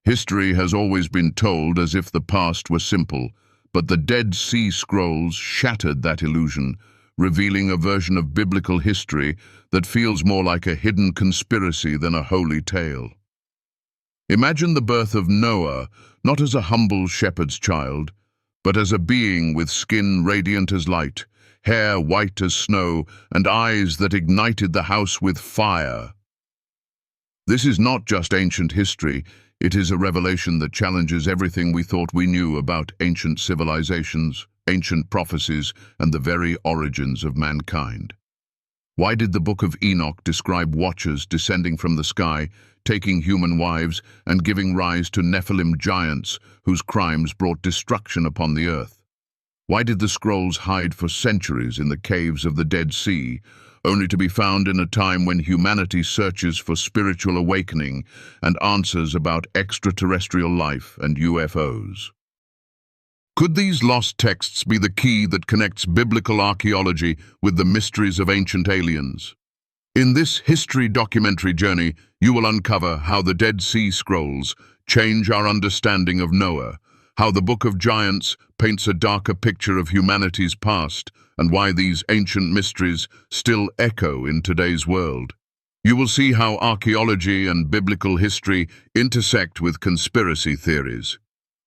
History has always been told as if the past were simple, but the Dead Sea Scrolls shattered that illusion, revealing a version of biblical history that feels more like a hidden conspiracy than a holy tale. Imagine the birth of Noah, not as a humble shepherd's child, but as a being with skin radiant as light, hair white as snow, and eyes that ignited the house with fire. This is not just ancient history, it is a revelation that challenges everything we thought we knew about ancient civilizations, ancient prophecies, and the very origins of mankind. Why did the Book of Enoch describe watchers descending from the sky, taking human wives, and giving rise to Nephilim giants whose crimes brought destruction upon the earth? Why did the scrolls hide for centuries in the caves of the Dead Sea, only to be found in a time when humanity searches for spiritual awakening and answers about extraterrestrial life and UFOs? Could these lost texts be the key that connects biblical archaeology with the mysteries of ancient aliens? In this history documentary journey, you will uncover how the Dead Sea Scrolls change our understanding of Noah, how the Book of Giants paints a darker picture of humanity's past, and why these ancient mysteries still echo in today's world. You will see how archaeology and biblical history intersect with conspiracy theories,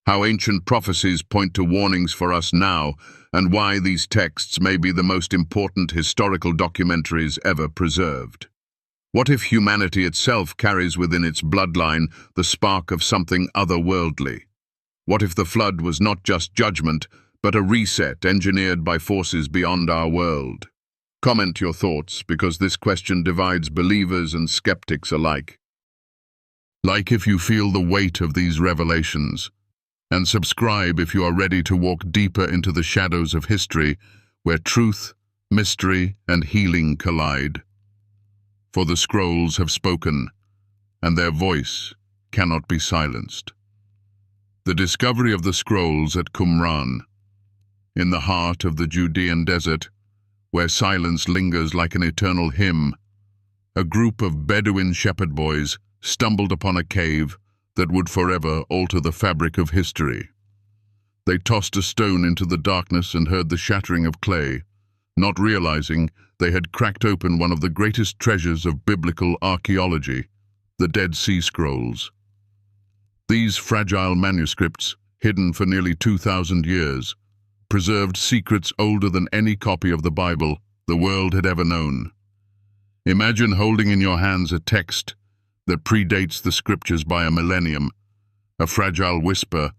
how ancient prophecies point to warnings for us now, and why these texts may be the most important historical documentaries ever preserved. What if humanity itself carries within its bloodline the spark of something otherworldly? What if the flood was not just judgment, but a reset engineered by forces beyond our world? Comment your thoughts, because this question divides believers and skeptics alike. Like if you feel the weight of these revelations, and subscribe if you are ready to walk deeper into the shadows of history, where truth, mystery, and healing collide. For the scrolls have spoken, and their voice cannot be silenced. The discovery of the scrolls at Qumran, in the heart of the Judean desert, where silence lingers like an eternal hymn, a group of Bedouin shepherd boys stumbled upon a cave that would forever alter the fabric of history. They tossed a stone into the darkness and heard the shattering of clay, not realizing they had cracked open one of the greatest treasures of biblical archaeology, the Dead Sea Scrolls. These fragile manuscripts, hidden for nearly 2,000 years, preserved secrets older than any copy of the Bible the world had ever known. Imagine holding in your hands a text that predates the scriptures by a millennium, a fragile whisper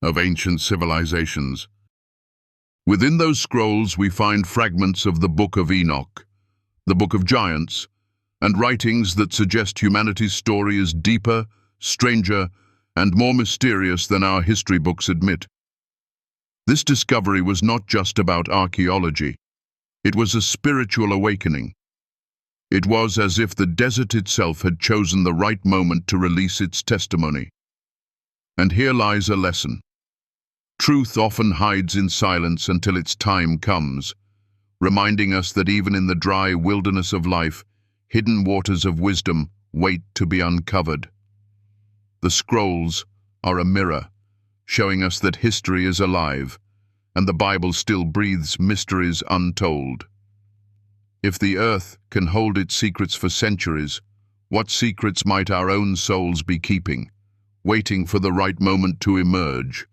of ancient civilizations. Within those scrolls we find fragments of the Book of Enoch, the Book of Giants, and writings that suggest humanity's story is deeper, stranger, and more mysterious than our history books admit. This discovery was not just about archaeology. It was a spiritual awakening. It was as if the desert itself had chosen the right moment to release its testimony. And here lies a lesson. Truth often hides in silence until its time comes, reminding us that even in the dry wilderness of life, hidden waters of wisdom wait to be uncovered. The scrolls are a mirror, showing us that history is alive, and the Bible still breathes mysteries untold. If the earth can hold its secrets for centuries, what secrets might our own souls be keeping, waiting for the right moment to emerge?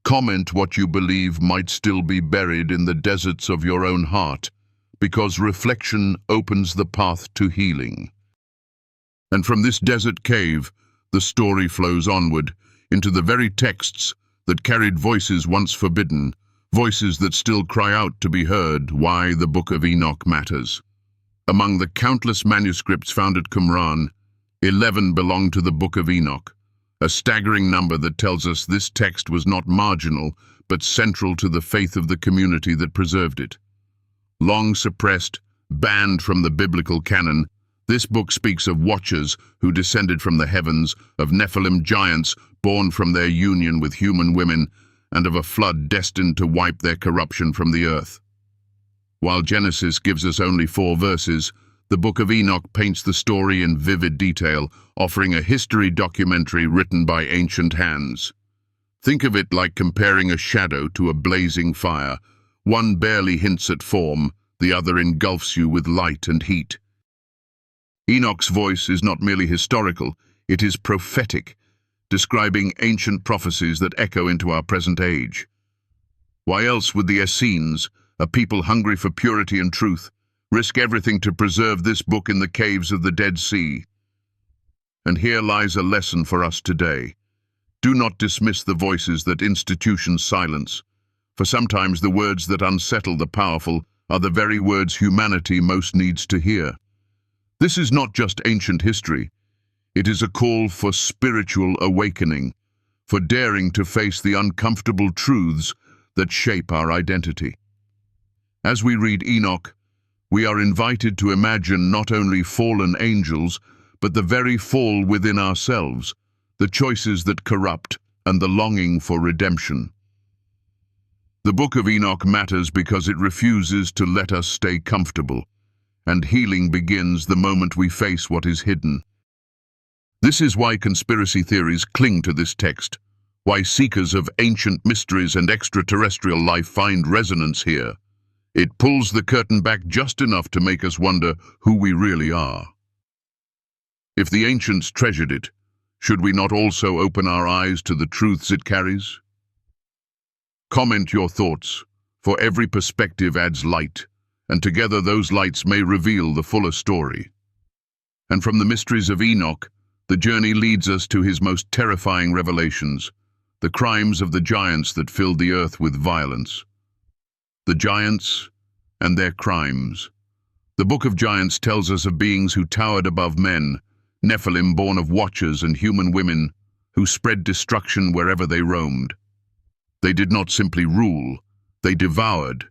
Comment what you believe might still be buried in the deserts of your own heart, because reflection opens the path to healing. And from this desert cave, the story flows onward into the very texts that carried voices once forbidden, voices that still cry out to be heard why the Book of Enoch matters. Among the countless manuscripts found at Qumran, 11 belong to the Book of Enoch, a staggering number that tells us this text was not marginal, but central to the faith of the community that preserved it. Long suppressed, banned from the biblical canon, this book speaks of watchers who descended from the heavens, of Nephilim giants born from their union with human women, and of a flood destined to wipe their corruption from the earth. While Genesis gives us only 4 verses, the Book of Enoch paints the story in vivid detail, offering a history documentary written by ancient hands. Think of it like comparing a shadow to a blazing fire. One barely hints at form, the other engulfs you with light and heat. Enoch's voice is not merely historical, it is prophetic, describing ancient prophecies that echo into our present age. Why else would the Essenes, a people hungry for purity and truth, risk everything to preserve this book in the caves of the Dead Sea? And here lies a lesson for us today. Do not dismiss the voices that institutions silence, for sometimes the words that unsettle the powerful are the very words humanity most needs to hear. This is not just ancient history. It is a call for spiritual awakening, for daring to face the uncomfortable truths that shape our identity. As we read Enoch, we are invited to imagine not only fallen angels, but the very fall within ourselves, the choices that corrupt, and the longing for redemption. The Book of Enoch matters because it refuses to let us stay comfortable, and healing begins the moment we face what is hidden. This is why conspiracy theories cling to this text, why seekers of ancient mysteries and extraterrestrial life find resonance here. It pulls the curtain back just enough to make us wonder who we really are. If the ancients treasured it, should we not also open our eyes to the truths it carries? Comment your thoughts, for every perspective adds light, and together those lights may reveal the fuller story. And from the mysteries of Enoch, the journey leads us to his most terrifying revelations, the crimes of the giants that filled the earth with violence. The giants and their crimes. The Book of Giants tells us of beings who towered above men, Nephilim born of watchers and human women, who spread destruction wherever they roamed. They did not simply rule, they devoured.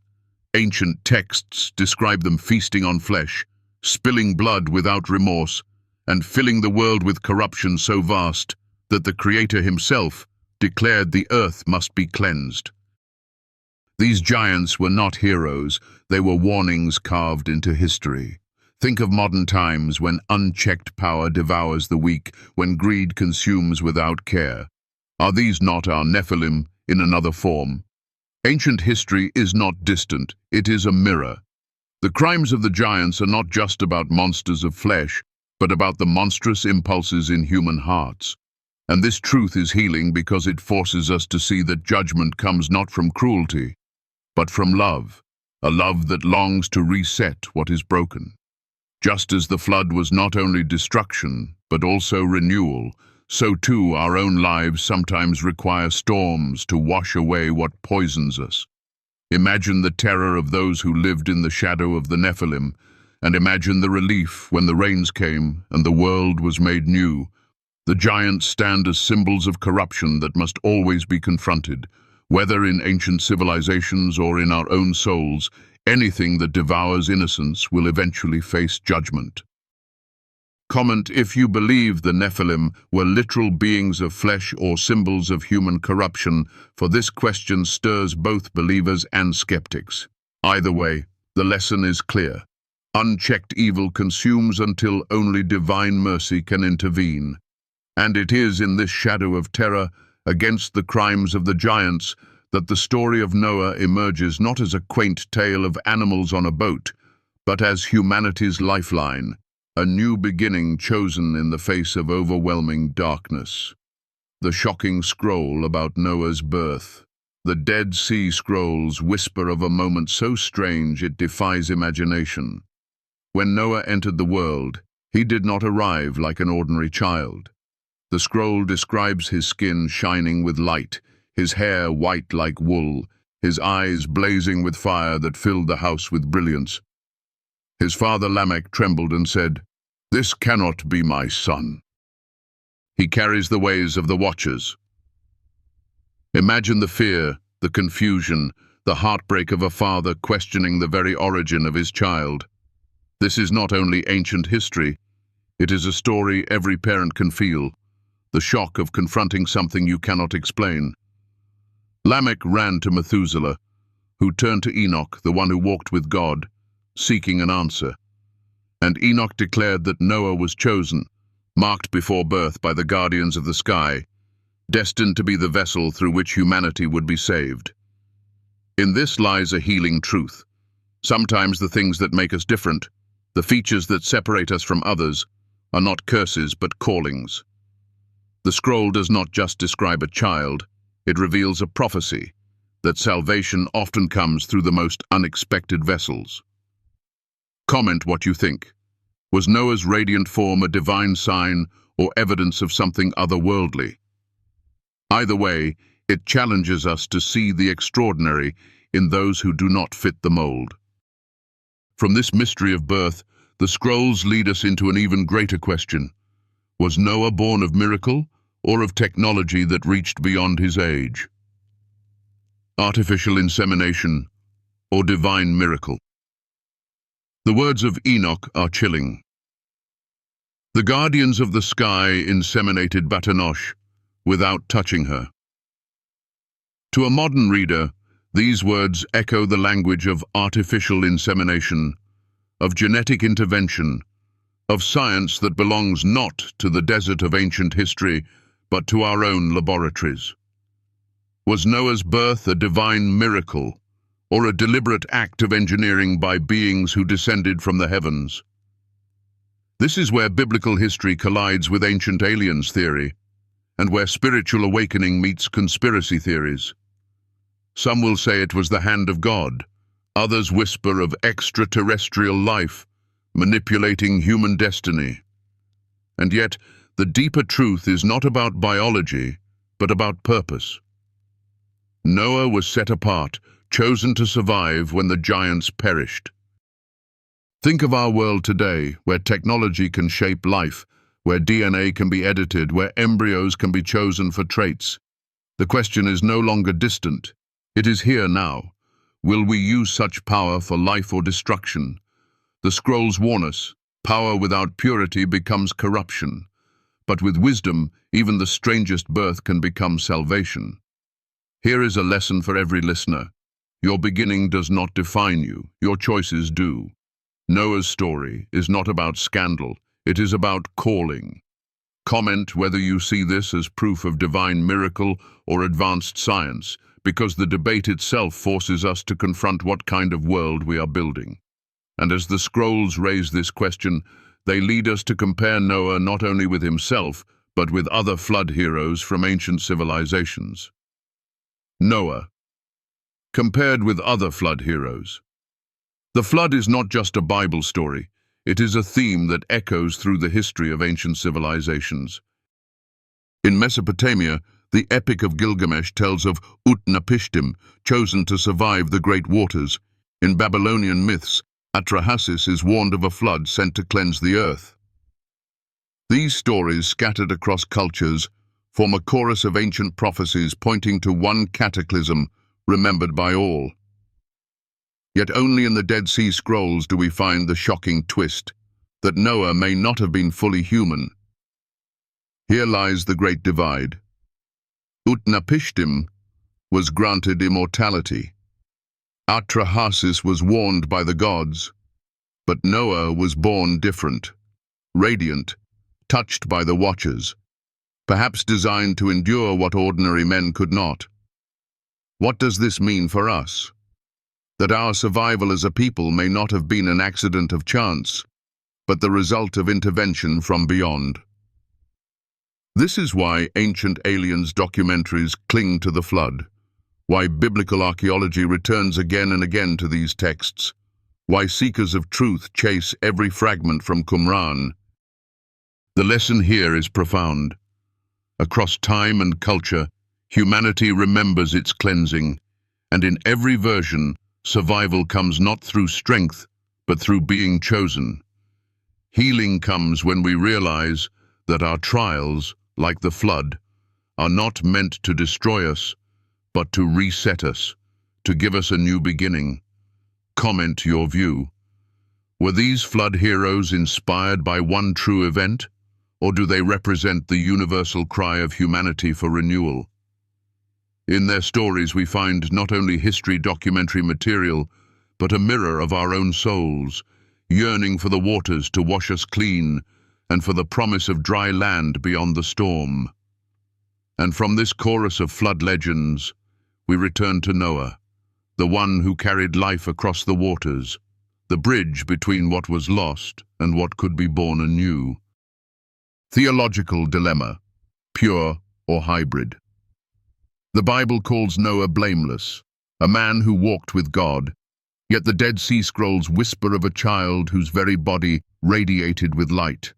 Ancient texts describe them feasting on flesh, spilling blood without remorse, and filling the world with corruption so vast that the Creator himself declared the earth must be cleansed. These giants were not heroes, they were warnings carved into history. Think of modern times when unchecked power devours the weak, when greed consumes without care. Are these not our Nephilim in another form? Ancient history is not distant, it is a mirror. The crimes of the giants are not just about monsters of flesh, but about the monstrous impulses in human hearts. And this truth is healing because it forces us to see that judgment comes not from cruelty, but from love, a love that longs to reset what is broken. Just as the flood was not only destruction, but also renewal, so too our own lives sometimes require storms to wash away what poisons us. Imagine the terror of those who lived in the shadow of the Nephilim, and imagine the relief when the rains came and the world was made new. The giants stand as symbols of corruption that must always be confronted. Whether in ancient civilizations or in our own souls, anything that devours innocence will eventually face judgment. Comment if you believe the Nephilim were literal beings of flesh or symbols of human corruption, for this question stirs both believers and skeptics. Either way, the lesson is clear. Unchecked evil consumes until only divine mercy can intervene. And it is in this shadow of terror, against the crimes of the giants, that the story of Noah emerges not as a quaint tale of animals on a boat, but as humanity's lifeline, a new beginning chosen in the face of overwhelming darkness. The shocking scroll about Noah's birth. The Dead Sea Scrolls whisper of a moment so strange it defies imagination. When Noah entered the world, he did not arrive like an ordinary child. The scroll describes his skin shining with light, his hair white like wool, his eyes blazing with fire that filled the house with brilliance. His father Lamech trembled and said, "This cannot be my son." He carries the ways of the Watchers. Imagine the fear, the confusion, the heartbreak of a father questioning the very origin of his child. This is not only ancient history, it is a story every parent can feel, the shock of confronting something you cannot explain. Lamech ran to Methuselah, who turned to Enoch, the one who walked with God, seeking an answer. And Enoch declared that Noah was chosen, marked before birth by the guardians of the sky, destined to be the vessel through which humanity would be saved. In this lies a healing truth. Sometimes the things that make us different, the features that separate us from others, are not curses but callings. The scroll does not just describe a child, it reveals a prophecy that salvation often comes through the most unexpected vessels. Comment what you think. Was Noah's radiant form a divine sign or evidence of something otherworldly? Either way, it challenges us to see the extraordinary in those who do not fit the mold. From this mystery of birth, the scrolls lead us into an even greater question. Was Noah born of miracle or of technology that reached beyond his age? Artificial insemination or divine miracle? The words of Enoch are chilling. The guardians of the sky inseminated Batanosh without touching her. To a modern reader, these words echo the language of artificial insemination, of genetic intervention, of science that belongs not to the desert of ancient history, but to our own laboratories. Was Noah's birth a divine miracle, or a deliberate act of engineering by beings who descended from the heavens? This is where biblical history collides with ancient aliens theory, and where spiritual awakening meets conspiracy theories. Some will say it was the hand of God. Others whisper of extraterrestrial life, manipulating human destiny. And yet, the deeper truth is not about biology, but about purpose. Noah was set apart, chosen to survive when the giants perished. Think of our world today, where technology can shape life, where DNA can be edited, where embryos can be chosen for traits. The question is no longer distant. It is here now. Will we use such power for life or destruction? The scrolls warn us, power without purity becomes corruption. But with wisdom, even the strangest birth can become salvation. Here is a lesson for every listener. Your beginning does not define you, your choices do. Noah's story is not about scandal, it is about calling. Comment whether you see this as proof of divine miracle or advanced science, because the debate itself forces us to confront what kind of world we are building. And as the scrolls raise this question, they lead us to compare Noah not only with himself, but with other flood heroes from ancient civilizations. Noah, compared with other flood heroes. The flood is not just a Bible story, it is a theme that echoes through the history of ancient civilizations. In Mesopotamia, the Epic of Gilgamesh tells of Utnapishtim, chosen to survive the great waters. In Babylonian myths, Atrahasis is warned of a flood sent to cleanse the earth. These stories, scattered across cultures, form a chorus of ancient prophecies pointing to one cataclysm remembered by all. Yet only in the Dead Sea Scrolls do we find the shocking twist, that Noah may not have been fully human. Here lies the great divide. Utnapishtim was granted immortality. Atrahasis was warned by the gods, but Noah was born different, radiant, touched by the Watchers, perhaps designed to endure what ordinary men could not. What does this mean for us? That our survival as a people may not have been an accident of chance, but the result of intervention from beyond. This is why ancient aliens documentaries cling to the flood, why biblical archaeology returns again and again to these texts, why seekers of truth chase every fragment from Qumran. The lesson here is profound. Across time and culture, humanity remembers its cleansing, and in every version, survival comes not through strength, but through being chosen. Healing comes when we realize that our trials, like the flood, are not meant to destroy us, but to reset us, to give us a new beginning. Comment your view. Were these flood heroes inspired by one true event, or do they represent the universal cry of humanity for renewal? In their stories we find not only history documentary material, but a mirror of our own souls, yearning for the waters to wash us clean and for the promise of dry land beyond the storm. And from this chorus of flood legends, we return to Noah, the one who carried life across the waters, the bridge between what was lost and what could be born anew. Theological dilemma, pure or hybrid. The Bible calls Noah blameless, a man who walked with God, yet the Dead Sea Scrolls whisper of a child whose very body radiated with light,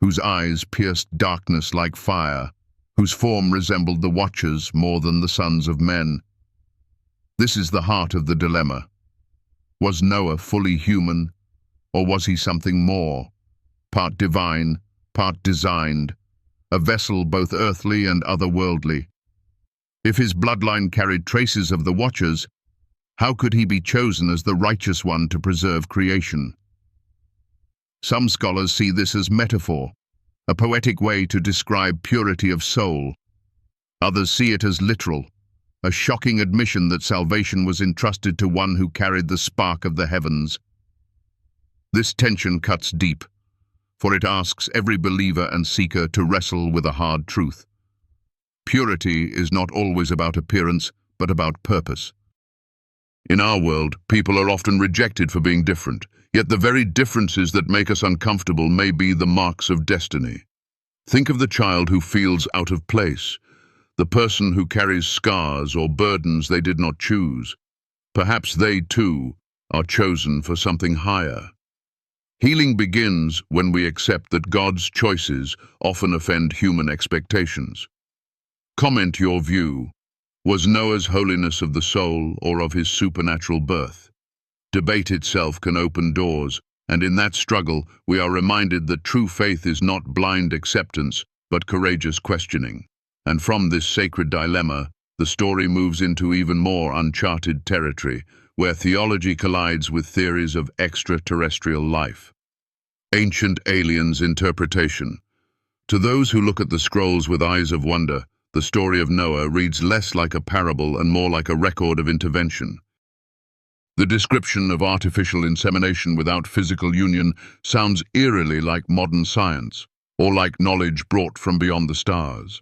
whose eyes pierced darkness like fire, whose form resembled the Watchers more than the sons of men. This is the heart of the dilemma. Was Noah fully human, or was he something more, part divine, part designed, a vessel both earthly and otherworldly? If his bloodline carried traces of the Watchers, how could he be chosen as the righteous one to preserve creation? Some scholars see this as metaphor, a poetic way to describe purity of soul. Others see it as literal, a shocking admission that salvation was entrusted to one who carried the spark of the heavens. This tension cuts deep, for it asks every believer and seeker to wrestle with a hard truth. Purity is not always about appearance, but about purpose. In our world, people are often rejected for being different, yet the very differences that make us uncomfortable may be the marks of destiny. Think of the child who feels out of place, the person who carries scars or burdens they did not choose. Perhaps they, too, are chosen for something higher. Healing begins when we accept that God's choices often offend human expectations. Comment your view. Was Noah's holiness of the soul or of his supernatural birth? Debate itself can open doors, and in that struggle we are reminded that true faith is not blind acceptance, but courageous questioning. And from this sacred dilemma, the story moves into even more uncharted territory, where theology collides with theories of extraterrestrial life. Ancient aliens interpretation. To those who look at the scrolls with eyes of wonder, the story of Noah reads less like a parable and more like a record of intervention. The description of artificial insemination without physical union sounds eerily like modern science, or like knowledge brought from beyond the stars.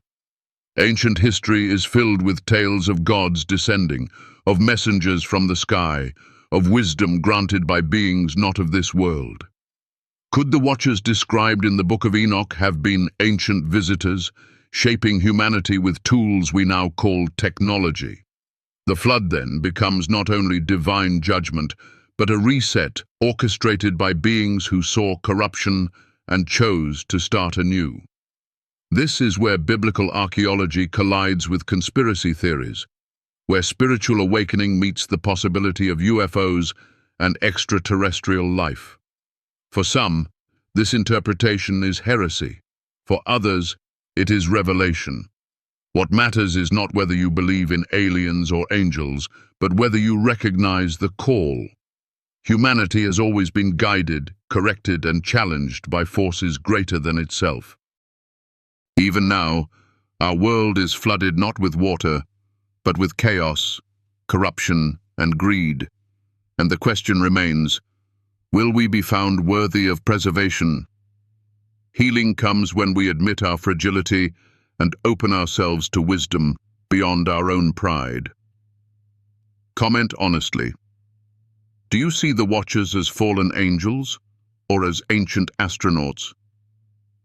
Ancient history is filled with tales of gods descending, of messengers from the sky, of wisdom granted by beings not of this world. Could the Watchers described in the Book of Enoch have been ancient visitors, shaping humanity with tools we now call technology? The flood then becomes not only divine judgment, but a reset orchestrated by beings who saw corruption and chose to start anew. This is where biblical archaeology collides with conspiracy theories, where spiritual awakening meets the possibility of UFOs and extraterrestrial life. For some, this interpretation is heresy. For others, it is revelation. What matters is not whether you believe in aliens or angels, but whether you recognize the call. Humanity has always been guided, corrected, and challenged by forces greater than itself. Even now, our world is flooded not with water, but with chaos, corruption, and greed. And the question remains, will we be found worthy of preservation? Healing comes when we admit our fragility and open ourselves to wisdom beyond our own pride. Comment honestly. Do you see the Watchers as fallen angels or as ancient astronauts?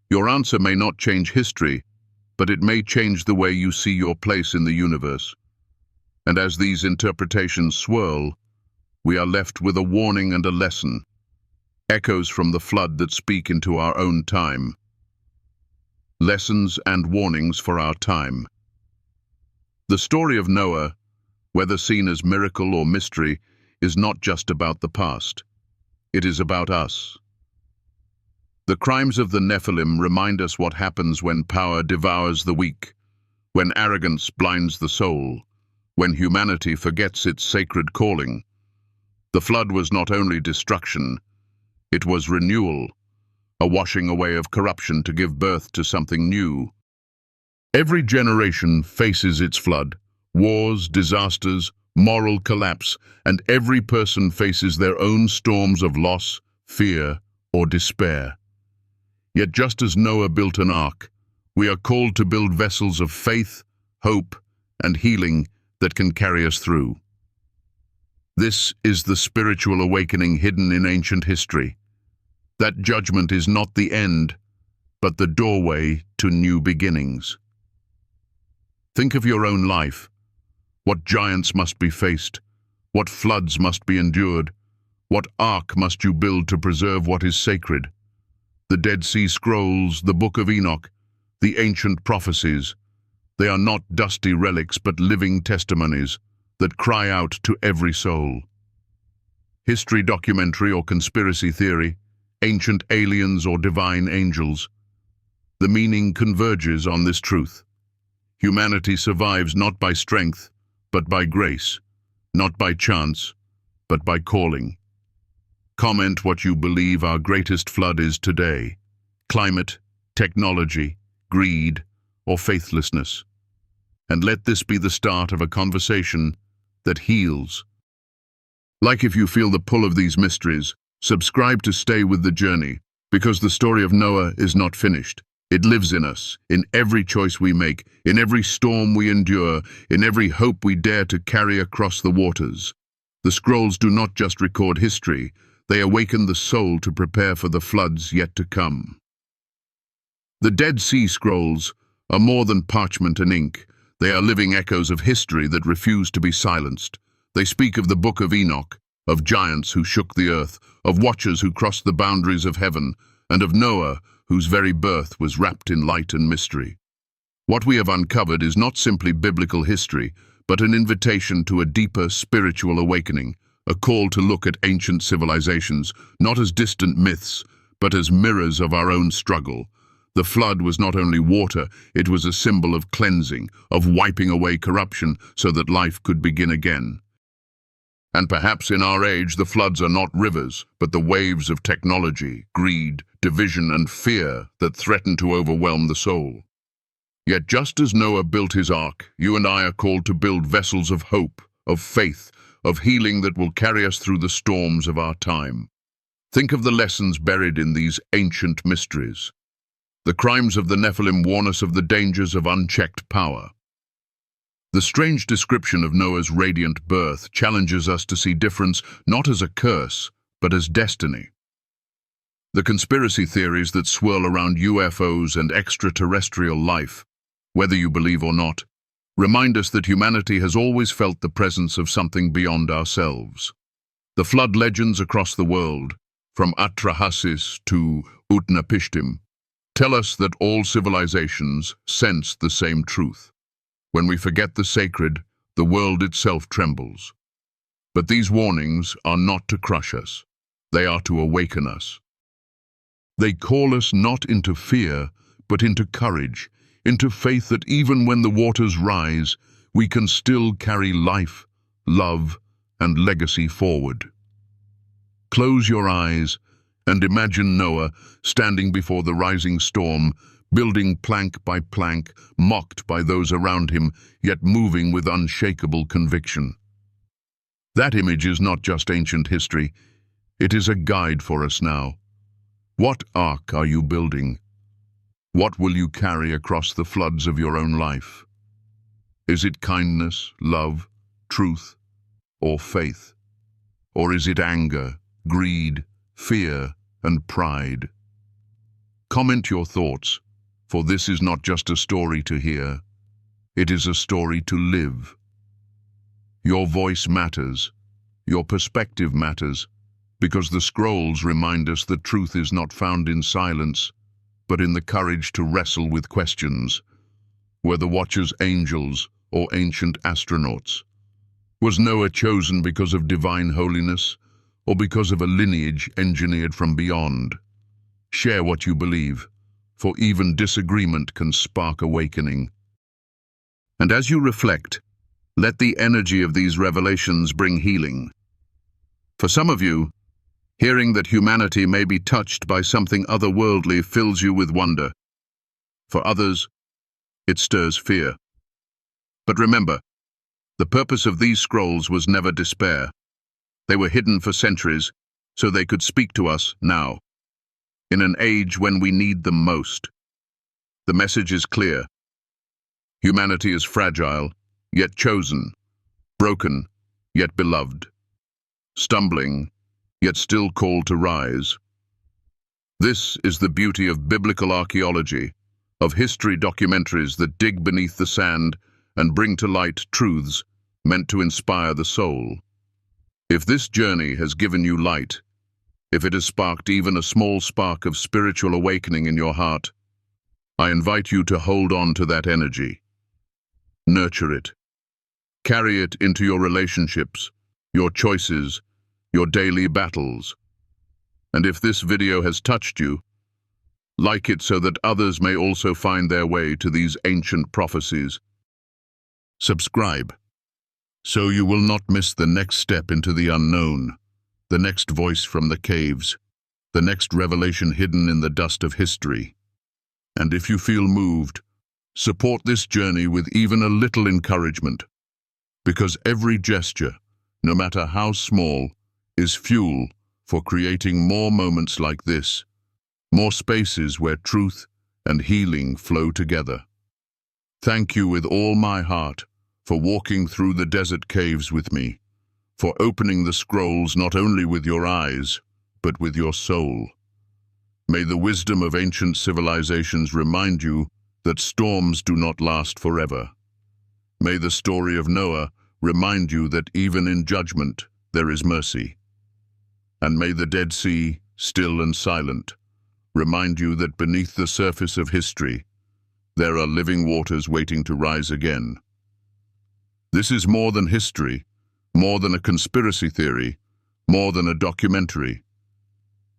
Your answer may not change history, but it may change the way you see your place in the universe. And as these interpretations swirl, we are left with a warning and a lesson, echoes from the flood that speak into our own time. Lessons and warnings for our time. The story of Noah, whether seen as miracle or mystery, is not just about the past. It is about us. The crimes of the Nephilim remind us what happens when power devours the weak, when arrogance blinds the soul, when humanity forgets its sacred calling. The flood was not only destruction, it was renewal, a washing away of corruption to give birth to something new. Every generation faces its flood, wars, disasters, moral collapse, and every person faces their own storms of loss, fear, or despair. Yet just as Noah built an ark, we are called to build vessels of faith, hope, and healing that can carry us through. This is the spiritual awakening hidden in ancient history. That judgment is not the end, but the doorway to new beginnings. Think of your own life. What giants must be faced? What floods must be endured? What ark must you build to preserve what is sacred? The Dead Sea Scrolls, the Book of Enoch, the ancient prophecies. They are not dusty relics but living testimonies that cry out to every soul. History documentary or conspiracy theory, ancient aliens or divine angels. The meaning converges on this truth. Humanity survives not by strength, but by grace, not by chance, but by calling. Comment what you believe our greatest flood is today: climate, technology, greed, or faithlessness. And let this be the start of a conversation that heals. Like if you feel the pull of these mysteries, subscribe to stay with the journey, because the story of Noah is not finished. It lives in us, in every choice we make, in every storm we endure, in every hope we dare to carry across the waters. The scrolls do not just record history, they awaken the soul to prepare for the floods yet to come. The Dead Sea Scrolls are more than parchment and ink. They are living echoes of history that refuse to be silenced. They speak of the Book of Enoch, of giants who shook the earth, of watchers who crossed the boundaries of heaven, and of Noah, whose very birth was wrapped in light and mystery. What we have uncovered is not simply biblical history, but an invitation to a deeper spiritual awakening, a call to look at ancient civilizations, not as distant myths, but as mirrors of our own struggle. The flood was not only water, it was a symbol of cleansing, of wiping away corruption so that life could begin again. And perhaps in our age, the floods are not rivers, but the waves of technology, greed, division, and fear that threaten to overwhelm the soul. Yet just as Noah built his ark, you and I are called to build vessels of hope, of faith, of healing that will carry us through the storms of our time. Think of the lessons buried in these ancient mysteries. The crimes of the Nephilim warn us of the dangers of unchecked power. The strange description of Noah's radiant birth challenges us to see difference not as a curse, but as destiny. The conspiracy theories that swirl around UFOs and extraterrestrial life, whether you believe or not, remind us that humanity has always felt the presence of something beyond ourselves. The flood legends across the world, from Atrahasis to Utnapishtim, tell us that all civilizations sense the same truth. When we forget the sacred, the world itself trembles. But these warnings are not to crush us. They are to awaken us. They call us not into fear, but into courage, into faith that even when the waters rise, we can still carry life, love, and legacy forward. Close your eyes and imagine Noah standing before the rising storm, building plank by plank, mocked by those around him, yet moving with unshakable conviction. That image is not just ancient history, it is a guide for us now. What ark are you building? What will you carry across the floods of your own life? Is it kindness, love, truth, or faith? Or is it anger, greed, fear, and pride? Comment your thoughts, for this is not just a story to hear, it is a story to live. Your voice matters, your perspective matters, because the scrolls remind us that truth is not found in silence, but in the courage to wrestle with questions. Were the watchers angels or ancient astronauts? Was Noah chosen because of divine holiness, or because of a lineage engineered from beyond? Share what you believe, for even disagreement can spark awakening. And as you reflect, let the energy of these revelations bring healing. For some of you, hearing that humanity may be touched by something otherworldly fills you with wonder. For others, it stirs fear. But remember, the purpose of these scrolls was never despair. They were hidden for centuries, so they could speak to us now, in an age when we need them most. The message is clear. Humanity is fragile, yet chosen, broken, yet beloved, stumbling, yet still called to rise. This is the beauty of biblical archaeology, of history documentaries that dig beneath the sand and bring to light truths meant to inspire the soul. If this journey has given you light, if it has sparked even a small spark of spiritual awakening in your heart, I invite you to hold on to that energy. Nurture it. Carry it into your relationships, your choices, your daily battles. And if this video has touched you, like it so that others may also find their way to these ancient prophecies. Subscribe, so you will not miss the next step into the unknown, the next voice from the caves, the next revelation hidden in the dust of history. And if you feel moved, support this journey with even a little encouragement, because every gesture, no matter how small, is fuel for creating more moments like this, more spaces where truth and healing flow together. Thank you with all my heart for walking through the desert caves with me, for opening the scrolls not only with your eyes, but with your soul. May the wisdom of ancient civilizations remind you that storms do not last forever. May the story of Noah remind you that even in judgment there is mercy. And may the Dead Sea, still and silent, remind you that beneath the surface of history, there are living waters waiting to rise again. This is more than history, more than a conspiracy theory, more than a documentary.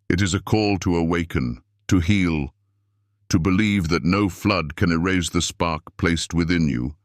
It is a call to awaken, to heal, to believe that no flood can erase the spark placed within you,